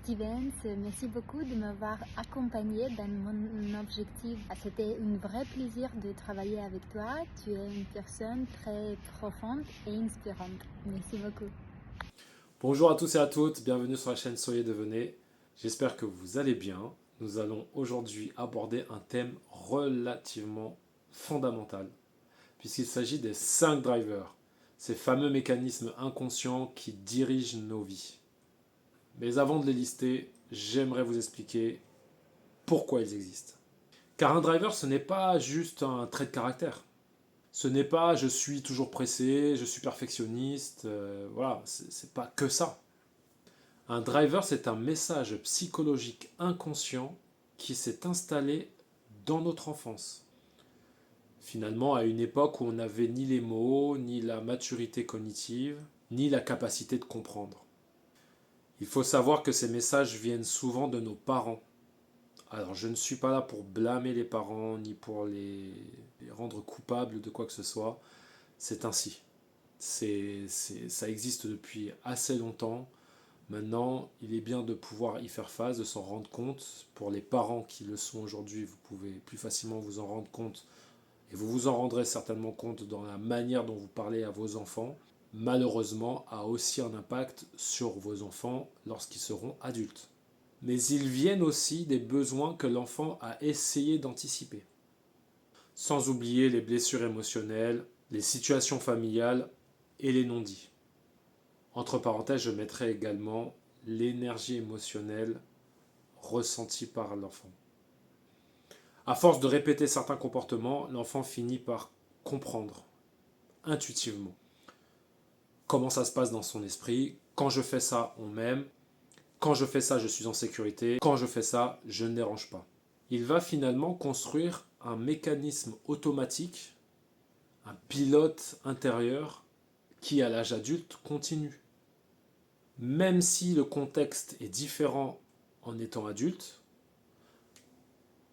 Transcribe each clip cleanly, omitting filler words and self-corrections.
Stevens, merci beaucoup de m'avoir accompagné dans mon objectif. C'était un vrai plaisir de travailler avec toi. Tu es une personne très profonde et inspirante. Merci beaucoup. Bonjour à tous et à toutes, bienvenue sur la chaîne Soyez Devenez. J'espère que vous allez bien. Nous allons aujourd'hui aborder un thème relativement fondamental, puisqu'il s'agit des 5 drivers, ces fameux mécanismes inconscients qui dirigent nos vies. Mais avant de les lister, j'aimerais vous expliquer pourquoi ils existent. Car un driver, ce n'est pas juste un trait de caractère. Ce n'est pas je suis toujours pressé, je suis perfectionniste, voilà, c'est pas que ça. Un driver, c'est un message psychologique inconscient qui s'est installé dans notre enfance. Finalement, à une époque où on n'avait ni les mots, ni la maturité cognitive, ni la capacité de comprendre. Il faut savoir que ces messages viennent souvent de nos parents. Alors, je ne suis pas là pour blâmer les parents, ni pour les rendre coupables de quoi que ce soit. C'est ainsi. Ça existe depuis assez longtemps. Maintenant, il est bien de pouvoir y faire face, de s'en rendre compte. Pour les parents qui le sont aujourd'hui, vous pouvez plus facilement vous en rendre compte. Et vous vous en rendrez certainement compte dans la manière dont vous parlez à vos enfants. Malheureusement, a aussi un impact sur vos enfants lorsqu'ils seront adultes. Mais ils viennent aussi des besoins que l'enfant a essayé d'anticiper. Sans oublier les blessures émotionnelles, les situations familiales et les non-dits. Entre parenthèses, je mettrai également l'énergie émotionnelle ressentie par l'enfant. À force de répéter certains comportements, l'enfant finit par comprendre intuitivement comment ça se passe dans son esprit. Quand je fais ça, on m'aime. Quand je fais ça, je suis en sécurité. Quand je fais ça, je ne dérange pas. Il va finalement construire un mécanisme automatique, un pilote intérieur qui, à l'âge adulte, continue. Même si le contexte est différent en étant adulte,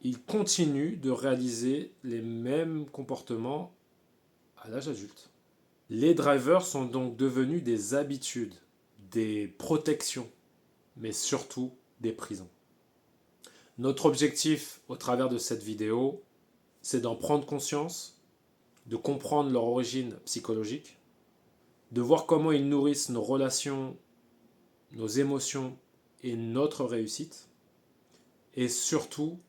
il continue de réaliser les mêmes comportements à l'âge adulte. Les drivers sont donc devenus des habitudes, des protections, mais surtout des prisons. Notre objectif au travers de cette vidéo, c'est d'en prendre conscience, de comprendre leur origine psychologique, de voir comment ils nourrissent nos relations, nos émotions et notre réussite, et surtout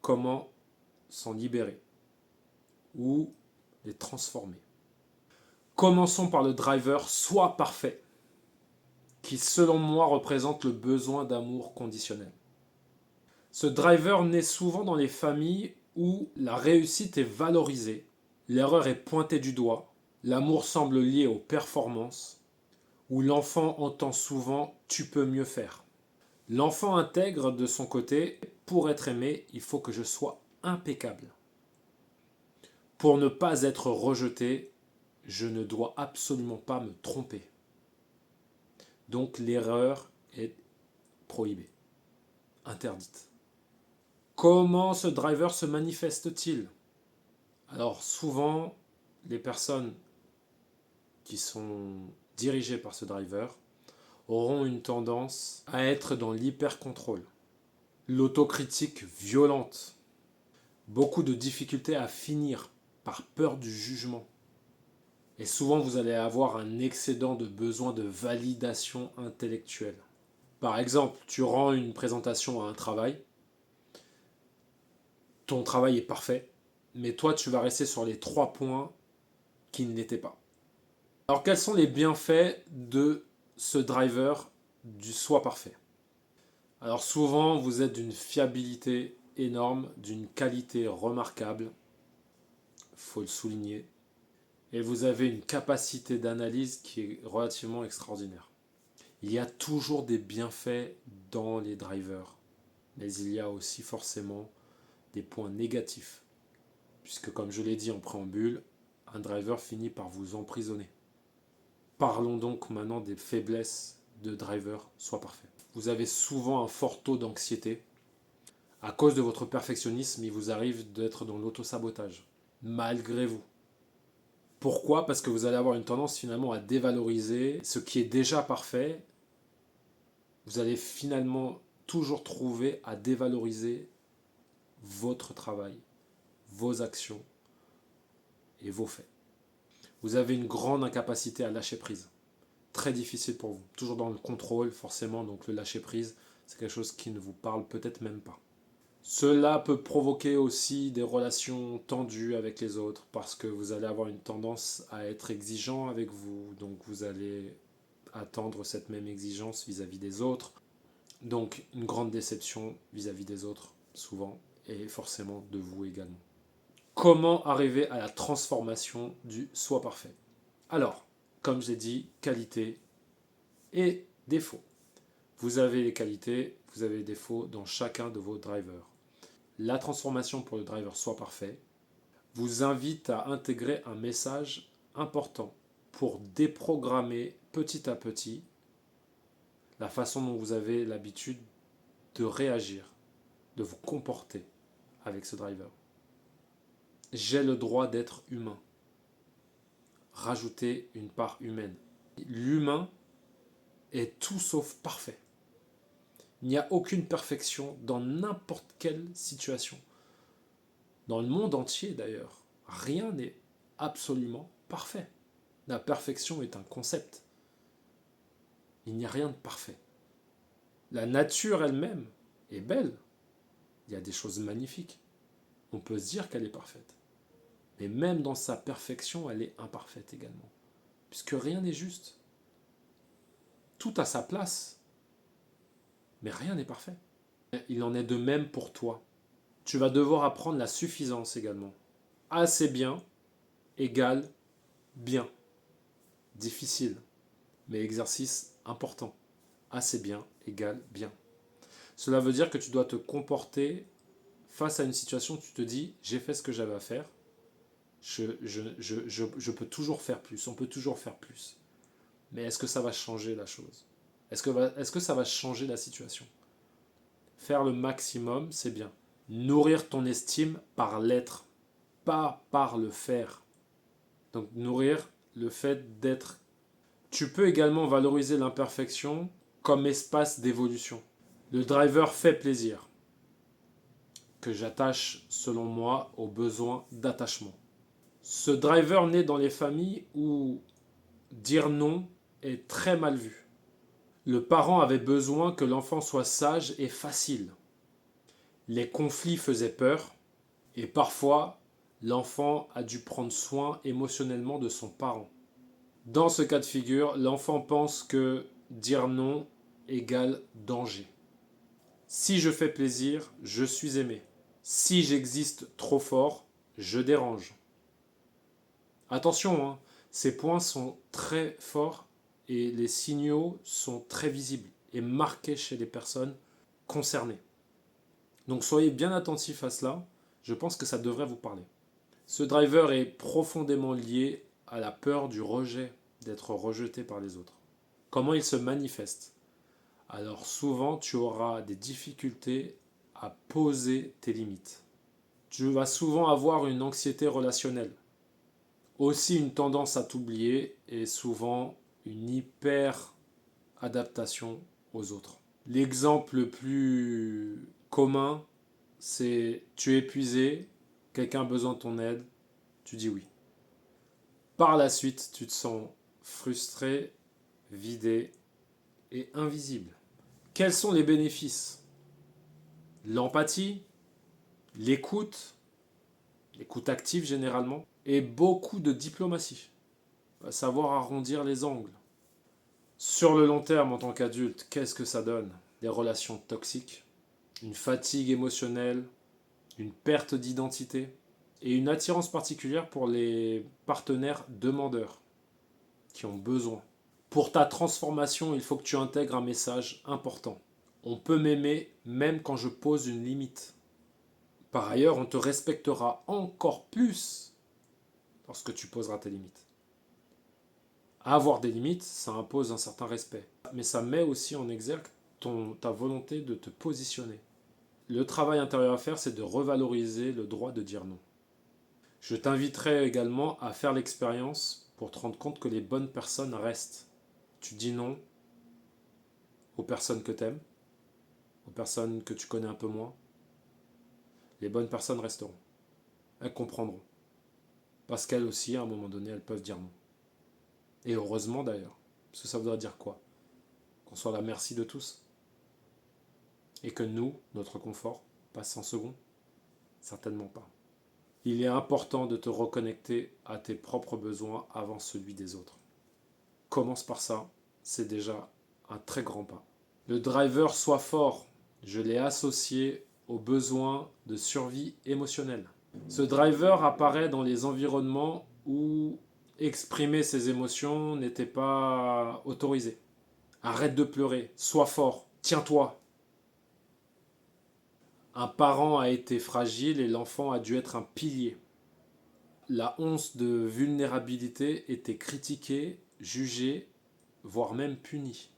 comment s'en libérer ou les transformer. Commençons par le driver soit parfait, qui selon moi représente le besoin d'amour conditionnel. Ce driver naît souvent dans les familles où la réussite est valorisée, l'erreur est pointée du doigt, l'amour semble lié aux performances, où l'enfant entend souvent « tu peux mieux faire ». L'enfant intègre de son côté « pour être aimé, il faut que je sois impeccable ». Pour ne pas être rejeté, je ne dois absolument pas me tromper. Donc l'erreur est prohibée, interdite. Comment ce driver se manifeste-t-il? Alors souvent, les personnes qui sont dirigées par ce driver auront une tendance à être dans l'hyper-contrôle, l'autocritique violente, beaucoup de difficultés à finir par peur du jugement. Et souvent, vous allez avoir un excédent de besoin de validation intellectuelle. Par exemple, tu rends une présentation à un travail, ton travail est parfait, mais toi, tu vas rester sur les 3 points qui ne l'étaient pas. Alors, quels sont les bienfaits de ce driver du soi parfait? Alors, souvent, vous êtes d'une fiabilité énorme, d'une qualité remarquable, il faut le souligner, et vous avez une capacité d'analyse qui est relativement extraordinaire. Il y a toujours des bienfaits dans les drivers, mais il y a aussi forcément des points négatifs, puisque comme je l'ai dit en préambule, un driver finit par vous emprisonner. Parlons donc maintenant des faiblesses de driver soit parfait. Vous avez souvent un fort taux d'anxiété. À cause de votre perfectionnisme, il vous arrive d'être dans l'autosabotage, malgré vous. Pourquoi? Parce que vous allez avoir une tendance finalement à dévaloriser ce qui est déjà parfait Vous allez finalement toujours trouver à dévaloriser votre travail, vos actions et vos faits. Vous avez une grande incapacité à lâcher prise. Très difficile pour vous. Toujours dans le contrôle, forcément, donc le lâcher prise, c'est quelque chose qui ne vous parle peut-être même pas. Cela peut provoquer aussi des relations tendues avec les autres parce que vous allez avoir une tendance à être exigeant avec vous, donc vous allez attendre cette même exigence vis-à-vis des autres. Donc une grande déception vis-à-vis des autres, souvent, et forcément de vous également. Comment arriver à la transformation du soi parfait? Alors, comme je l'ai dit, qualité et défauts. Vous avez les qualités, vous avez les défauts dans chacun de vos drivers. La transformation pour le driver soi parfait vous invite à intégrer un message important pour déprogrammer petit à petit la façon dont vous avez l'habitude de réagir, de vous comporter avec ce driver. J'ai le droit d'être humain. Rajouter une part humaine. L'humain est tout sauf parfait. Il n'y a aucune perfection dans n'importe quelle situation. Dans le monde entier d'ailleurs, rien n'est absolument parfait. La perfection est un concept. Il n'y a rien de parfait. La nature elle-même est belle. Il y a des choses magnifiques. On peut se dire qu'elle est parfaite. Mais même dans sa perfection, elle est imparfaite également. Puisque rien n'est juste. Tout a sa place. Mais rien n'est parfait. Il en est de même pour toi. Tu vas devoir apprendre la suffisance également. Assez bien égale bien. Difficile, mais exercice important. Assez bien égale bien. Cela veut dire que tu dois te comporter face à une situation où tu te dis j'ai fait ce que j'avais à faire, je peux toujours faire plus, on peut toujours faire plus. Mais est-ce que ça va changer la chose? Est-ce que ça va changer la situation? Faire le maximum, c'est bien. Nourrir ton estime par l'être, pas par le faire. Donc nourrir le fait d'être. Tu peux également valoriser l'imperfection comme espace d'évolution. Le driver fait plaisir, que j'attache selon moi au besoin d'attachement. Ce driver naît dans les familles où dire non est très mal vu. Le parent avait besoin que l'enfant soit sage et facile. Les conflits faisaient peur et parfois l'enfant a dû prendre soin émotionnellement de son parent. Dans ce cas de figure, l'enfant pense que dire non égale danger. Si je fais plaisir, je suis aimé. Si j'existe trop fort, je dérange. Attention, hein, ces points sont très forts et les signaux sont très visibles et marqués chez les personnes concernées. Donc soyez bien attentifs à cela, je pense que ça devrait vous parler. Ce driver est profondément lié à la peur du rejet, d'être rejeté par les autres. Comment il se manifeste? Alors souvent tu auras des difficultés à poser tes limites. Tu vas souvent avoir une anxiété relationnelle. Aussi une tendance à t'oublier et souvent une hyper adaptation aux autres. L'exemple le plus commun, c'est tu es épuisé, quelqu'un a besoin de ton aide, tu dis oui. Par la suite, tu te sens frustré, vidé et invisible. Quels sont les bénéfices? L'empathie, l'écoute, l'écoute active généralement, et beaucoup de diplomatie. Savoir arrondir les angles. Sur le long terme, en tant qu'adulte, qu'est-ce que ça donne? Des relations toxiques, une fatigue émotionnelle, une perte d'identité et une attirance particulière pour les partenaires demandeurs qui ont besoin. Pour ta transformation, il faut que tu intègres un message important. On peut m'aimer même quand je pose une limite. Par ailleurs, on te respectera encore plus lorsque tu poseras tes limites. Avoir des limites, ça impose un certain respect. Mais ça met aussi en exergue ta volonté de te positionner. Le travail intérieur à faire, c'est de revaloriser le droit de dire non. Je t'inviterai également à faire l'expérience pour te rendre compte que les bonnes personnes restent. Tu dis non aux personnes que tu aimes, aux personnes que tu connais un peu moins. Les bonnes personnes resteront. Elles comprendront. Parce qu'elles aussi, à un moment donné, elles peuvent dire non. Et heureusement d'ailleurs. Parce que ça voudrait dire quoi? Qu'on soit à la merci de tous. Et que nous, notre confort, passe en second? Certainement pas. Il est important de te reconnecter à tes propres besoins avant celui des autres. Commence par ça, c'est déjà un très grand pas. Le driver soit fort, je l'ai associé aux besoins de survie émotionnelle. Ce driver apparaît dans les environnements où exprimer ses émotions n'était pas autorisé. Arrête de pleurer, sois fort, tiens-toi. Un parent a été fragile et l'enfant a dû être un pilier. La once de vulnérabilité était critiquée, jugée, voire même punie.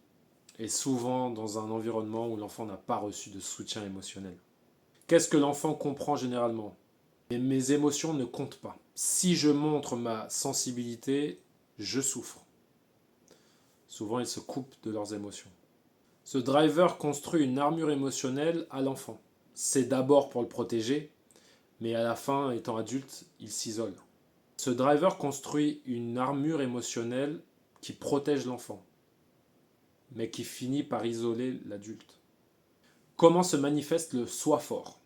Et souvent dans un environnement où l'enfant n'a pas reçu de soutien émotionnel. Qu'est-ce que l'enfant comprend généralement? Mes émotions ne comptent pas. Si je montre ma sensibilité, je souffre. Souvent, ils se coupent de leurs émotions. Ce driver construit une armure émotionnelle à l'enfant. C'est d'abord pour le protéger, mais à la fin, étant adulte, il s'isole. Ce driver construit une armure émotionnelle qui protège l'enfant, mais qui finit par isoler l'adulte. Comment se manifeste le soi fort?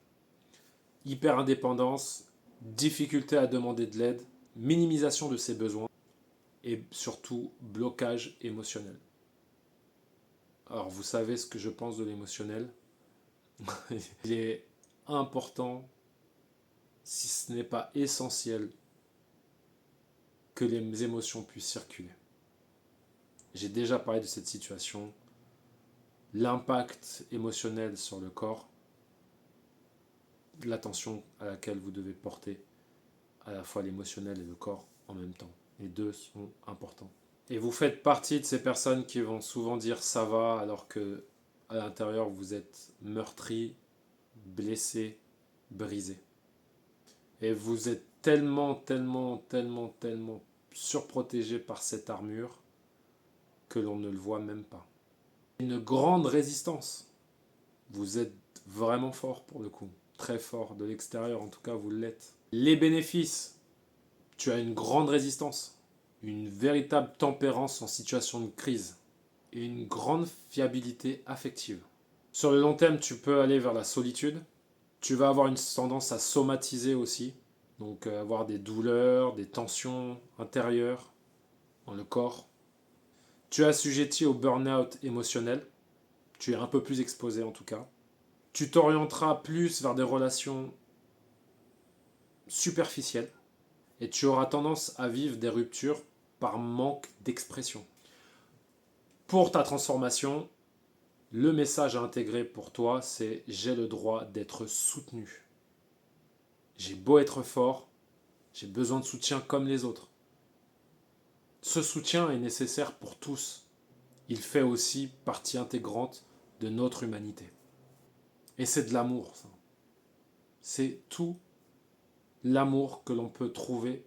Hyper-indépendance, difficulté à demander de l'aide, minimisation de ses besoins et surtout blocage émotionnel. Alors vous savez ce que je pense de l'émotionnel. Il est important, si ce n'est pas essentiel, que les émotions puissent circuler. J'ai déjà parlé de cette situation, l'impact émotionnel sur le corps, l'attention à laquelle vous devez porter à la fois l'émotionnel et le corps en même temps. Les deux sont importants. Et vous faites partie de ces personnes qui vont souvent dire ça va alors que à l'intérieur vous êtes meurtri, blessé, brisé. Et vous êtes tellement surprotégé par cette armure que l'on ne le voit même pas. Une grande résistance. Vous êtes vraiment fort pour le coup. Très fort. De l'extérieur en tout cas vous l'êtes. Les bénéfices. Tu as une grande résistance. Une véritable tempérance en situation de crise. Et une grande fiabilité affective. Sur le long terme, tu peux aller vers la solitude. Tu vas avoir une tendance à somatiser aussi. Donc avoir des douleurs, des tensions intérieures dans le corps. Tu es assujetti au burn-out émotionnel. Tu es un peu plus exposé en tout cas. Tu t'orienteras plus vers des relations superficielles. Et tu auras tendance à vivre des ruptures par manque d'expression. Pour ta transformation, le message à intégrer pour toi, c'est j'ai le droit d'être soutenu. J'ai beau être fort, j'ai besoin de soutien comme les autres. Ce soutien est nécessaire pour tous. Il fait aussi partie intégrante de notre humanité. Et c'est de l'amour, ça. C'est tout l'amour que l'on peut trouver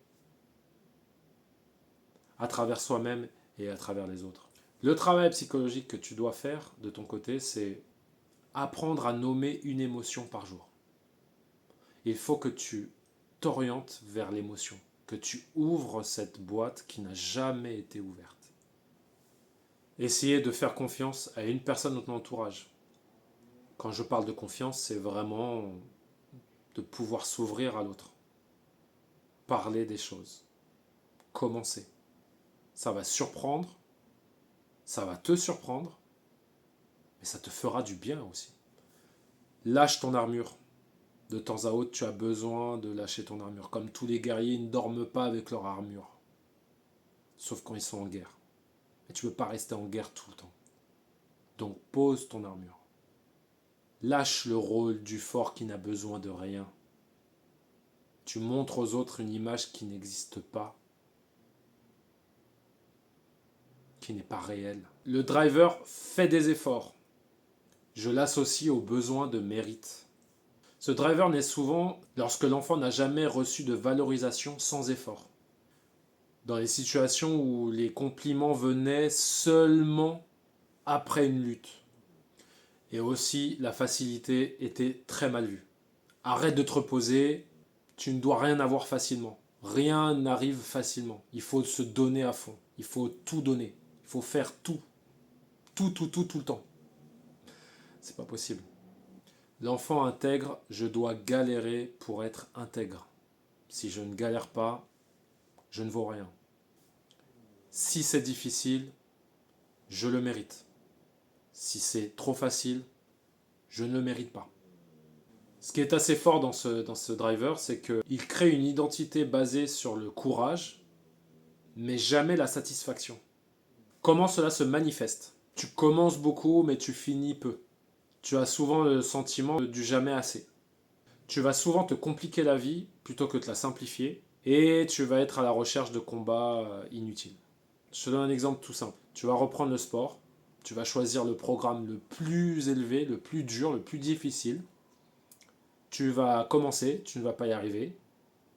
à travers soi-même et à travers les autres. Le travail psychologique que tu dois faire de ton côté, c'est apprendre à nommer une émotion par jour. Il faut que tu t'orientes vers l'émotion, que tu ouvres cette boîte qui n'a jamais été ouverte. Essayez de faire confiance à une personne de ton entourage. Quand je parle de confiance, c'est vraiment de pouvoir s'ouvrir à l'autre. Parler des choses. Commencer. Ça va surprendre, ça va te surprendre, mais ça te fera du bien aussi. Lâche ton armure. De temps à autre, tu as besoin de lâcher ton armure. Comme tous les guerriers, ils ne dorment pas avec leur armure. Sauf quand ils sont en guerre. Et tu ne peux pas rester en guerre tout le temps. Donc pose ton armure. Lâche le rôle du fort qui n'a besoin de rien. Tu montres aux autres une image qui n'existe pas, qui n'est pas réelle. Le driver fait des efforts. Je l'associe au besoin de mérite. Ce driver naît souvent lorsque l'enfant n'a jamais reçu de valorisation sans effort. Dans les situations où les compliments venaient seulement après une lutte. Et aussi, la facilité était très mal vue. Arrête de te reposer, tu ne dois rien avoir facilement. Rien n'arrive facilement. Il faut se donner à fond. Il faut tout donner. Il faut faire tout. Tout le temps. C'est pas possible. L'enfant intègre, je dois galérer pour être intègre. Si je ne galère pas, je ne vaux rien. Si c'est difficile, je le mérite. Si c'est trop facile, je ne le mérite pas. Ce qui est assez fort dans ce driver, c'est qu'il crée une identité basée sur le courage, mais jamais la satisfaction. Comment cela se manifeste? Tu commences beaucoup, mais tu finis peu. Tu as souvent le sentiment du jamais assez. Tu vas souvent te compliquer la vie plutôt que de la simplifier, et tu vas être à la recherche de combats inutiles. Je te donne un exemple tout simple. Tu vas reprendre le sport, tu vas choisir le programme le plus élevé, le plus dur, le plus difficile. Tu vas commencer, tu ne vas pas y arriver.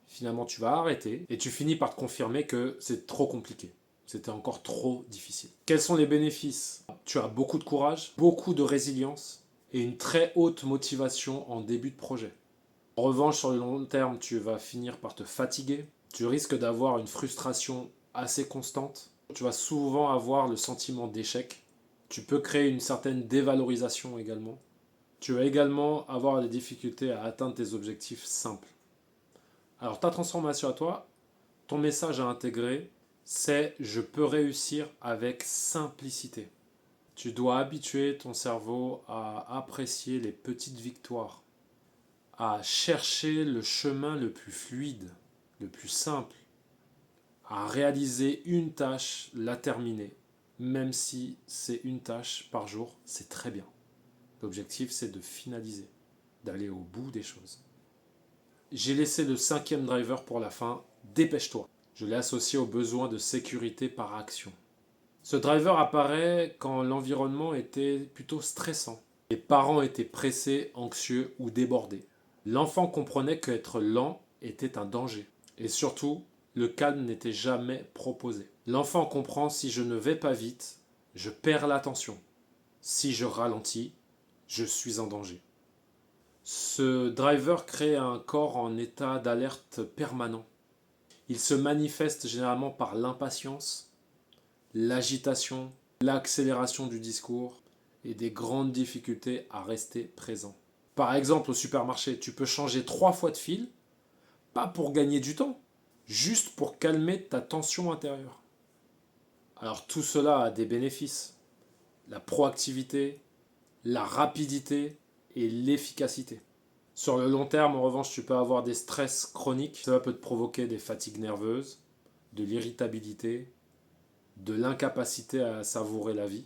Finalement, tu vas arrêter et tu finis par te confirmer que c'est trop compliqué. C'était encore trop difficile. Quels sont les bénéfices? Tu as beaucoup de courage, beaucoup de résilience et une très haute motivation en début de projet. En revanche, sur le long terme, tu vas finir par te fatiguer. Tu risques d'avoir une frustration assez constante. Tu vas souvent avoir le sentiment d'échec. Tu peux créer une certaine dévalorisation également. Tu vas également avoir des difficultés à atteindre tes objectifs simples. Alors ta transformation à toi, ton message à intégrer, c'est je peux réussir avec simplicité. Tu dois habituer ton cerveau à apprécier les petites victoires, à chercher le chemin le plus fluide, le plus simple, à réaliser une tâche, la terminer, même si c'est une tâche par jour, c'est très bien. L'objectif, c'est de finaliser, d'aller au bout des choses. J'ai laissé le 5e driver pour la fin, dépêche-toi. Je l'ai associé au besoin de sécurité par action. Ce driver apparaît quand l'environnement était plutôt stressant. Les parents étaient pressés, anxieux ou débordés. L'enfant comprenait qu'être lent était un danger. Et surtout, le calme n'était jamais proposé. L'enfant comprend si je ne vais pas vite, je perds l'attention. Si je ralentis, je suis en danger. Ce driver crée un corps en état d'alerte permanent. Il se manifeste généralement par l'impatience, l'agitation, l'accélération du discours et des grandes difficultés à rester présent. Par exemple, au supermarché, tu peux changer 3 fois de fil, pas pour gagner du temps, juste pour calmer ta tension intérieure. Alors tout cela a des bénéfices. La proactivité, la rapidité et l'efficacité. Sur le long terme, en revanche, tu peux avoir des stress chroniques. Cela peut te provoquer des fatigues nerveuses, de l'irritabilité, de l'incapacité à savourer la vie.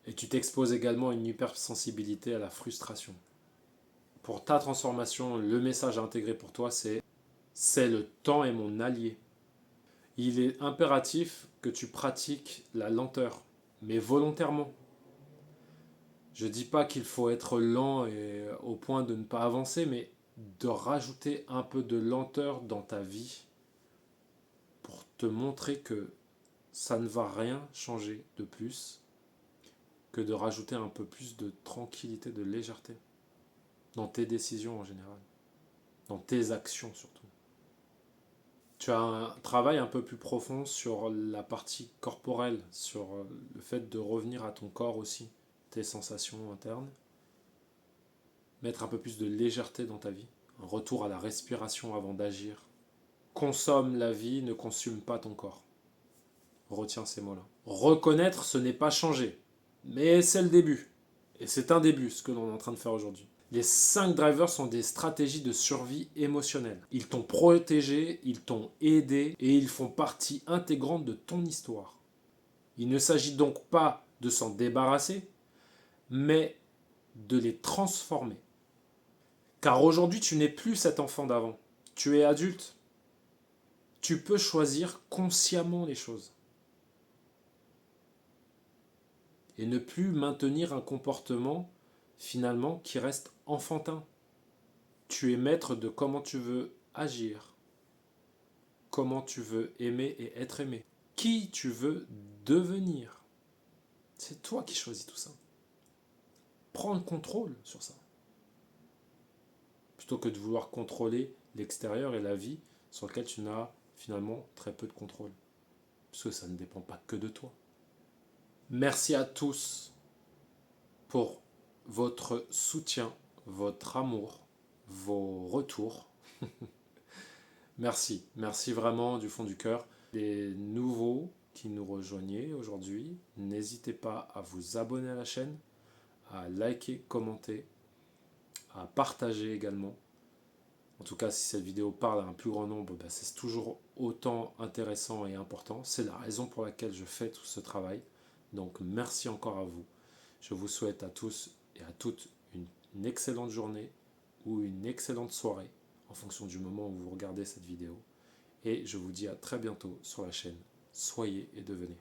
Et tu t'exposes également à une hypersensibilité à la frustration. Pour ta transformation, le message à intégrer pour toi, c'est le temps est mon allié. Il est impératif que tu pratiques la lenteur, mais volontairement. Je ne dis pas qu'il faut être lent et au point de ne pas avancer, mais de rajouter un peu de lenteur dans ta vie pour te montrer que ça ne va rien changer de plus que de rajouter un peu plus de tranquillité, de légèreté dans tes décisions en général, dans tes actions surtout. Tu as un travail un peu plus profond sur la partie corporelle, sur le fait de revenir à ton corps aussi, tes sensations internes. Mettre un peu plus de légèreté dans ta vie, un retour à la respiration avant d'agir. Consomme la vie, ne consume pas ton corps. Retiens ces mots-là. Reconnaître, ce n'est pas changer, mais c'est le début. Et c'est un début, ce que l'on est en train de faire aujourd'hui. Les 5 drivers sont des stratégies de survie émotionnelle. Ils t'ont protégé, ils t'ont aidé et ils font partie intégrante de ton histoire. Il ne s'agit donc pas de s'en débarrasser, mais de les transformer. Car aujourd'hui, tu n'es plus cet enfant d'avant. Tu es adulte. Tu peux choisir consciemment les choses. Et ne plus maintenir un comportement, finalement, qui reste enfantin. Tu es maître de comment tu veux agir, comment tu veux aimer et être aimé, qui tu veux devenir. C'est toi qui choisis tout ça. prendre contrôle sur ça. Plutôt que de vouloir contrôler l'extérieur et la vie sur lequel tu n'as finalement très peu de contrôle. Parce que ça ne dépend pas que de toi. Merci à tous pour votre soutien, votre amour, vos retours. Merci vraiment du fond du cœur. Les nouveaux qui nous rejoignaient aujourd'hui, n'hésitez pas à vous abonner à la chaîne, à liker, commenter, à partager également. En tout cas, si cette vidéo parle à un plus grand nombre, c'est toujours autant intéressant et important. C'est la raison pour laquelle je fais tout ce travail. Donc merci encore à vous. Je vous souhaite à tous et à toutes une excellente journée ou une excellente soirée en fonction du moment où vous regardez cette vidéo. Et je vous dis à très bientôt sur la chaîne. Soyez et devenez.